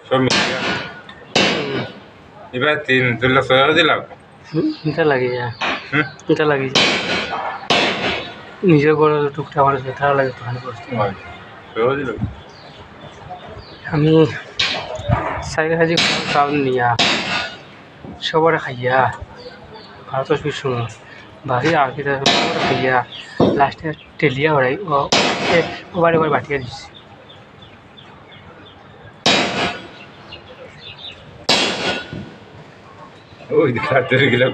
সব মিলিয়ে এবার 3 লাখ দিলাম। এটা লাগি যায়, হুম এটা লাগি যায় নিজের করে টুকটা আমার তারা লাগে তখন করতে দিলাম। আমি চাই খাজি চাউল নিয়া সবারে খাইয়া ভারতের পিছু বাকি আগে খাইয়া লাস্টে টেলিয়া ওরাই বারে বারে বাটিয়া দিচ্ছে। ওই দেখা গেলাম